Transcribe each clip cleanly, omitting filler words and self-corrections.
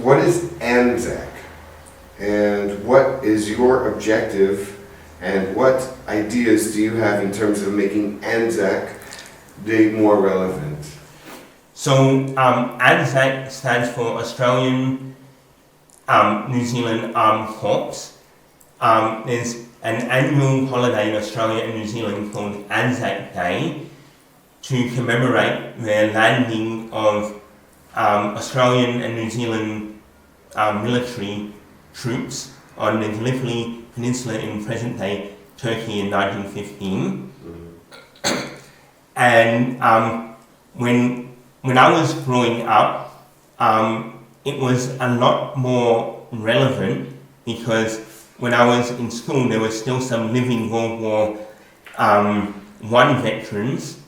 what is Anzac? And what is your objective? And what ideas do you have in terms of making Anzac Day more relevant? So Anzac stands for Australian New Zealand Armed Corps. There's an annual holiday in Australia and New Zealand called Anzac Day to commemorate the landing of Australian and New Zealand military troops on the Gallipoli Peninsula in present-day Turkey in 1915. And when I was growing up, it was a lot more relevant because when I was in school, there was still some living World War I veterans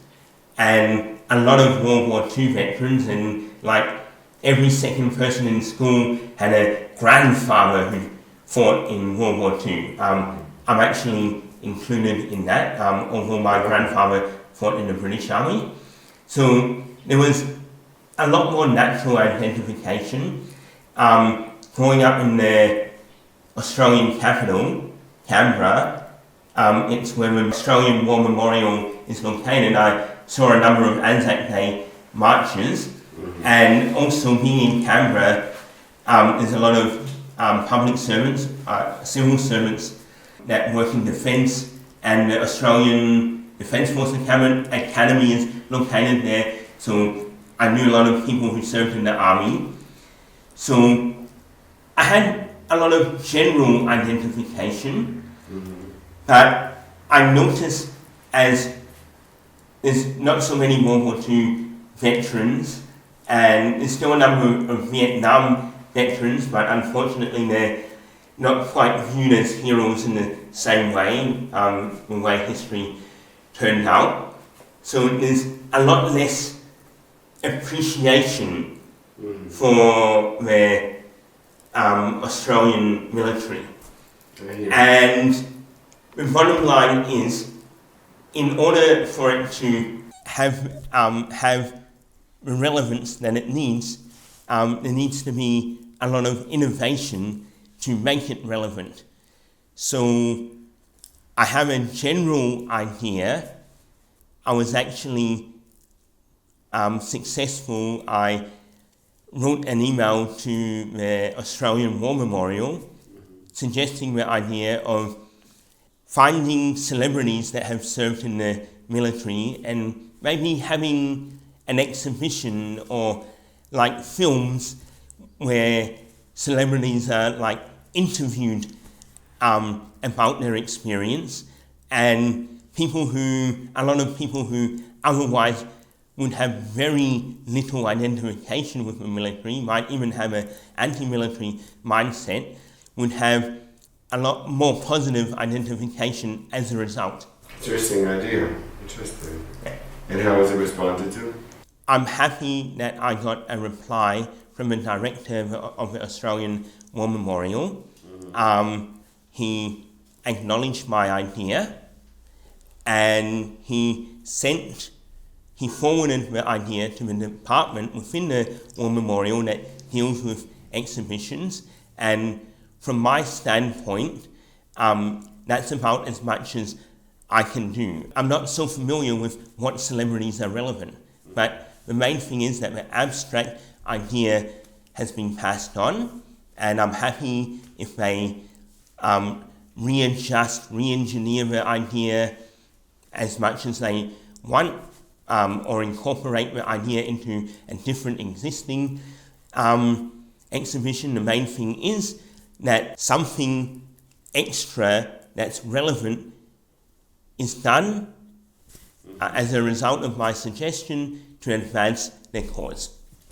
and a lot of World War II veterans, and like every second person in school had a grandfather who fought in World War II. I'm actually included in that, although my grandfather fought in the British Army. So there was a lot more natural identification. Growing up in the Australian capital, Canberra, it's where the Australian War Memorial is located. I saw a number of Anzac Day marches, and also being in Canberra, there's a lot of public servants, civil servants that work in defence, and the Australian Defence Force Academy is located there, so I knew a lot of people who served in the army. So I had a lot of general identification, but I noticed as there's not so many World War II veterans, and there's still a number of Vietnam veterans, but unfortunately they're not quite viewed as heroes in the same way, the way history turned out. So there's a lot less appreciation for the Australian military. And the bottom line is, in order for it to have the relevance that it needs, there needs to be a lot of innovation to make it relevant. So I have a general idea. I was actually successful. I wrote an email to the Australian War Memorial suggesting the idea of finding celebrities that have served in the military and maybe having an exhibition or like films where celebrities are like interviewed about their experience, and a lot of people who otherwise would have very little identification with the military, might even have an anti-military mindset, would have a lot more positive identification as a result. Interesting idea. Interesting. And how was it responded to? I'm happy that I got a reply from the director of the Australian War Memorial. He acknowledged my idea, and he forwarded the idea to the department within the War Memorial that deals with exhibitions, and from my standpoint, that's about as much as I can do. I'm not so familiar with what celebrities are relevant, but the main thing is that the abstract idea has been passed on, and I'm happy if they re-engineer the idea as much as they want, or incorporate the idea into a different existing exhibition. The main thing is that something extra that's relevant is done as a result of my suggestion to advance their cause.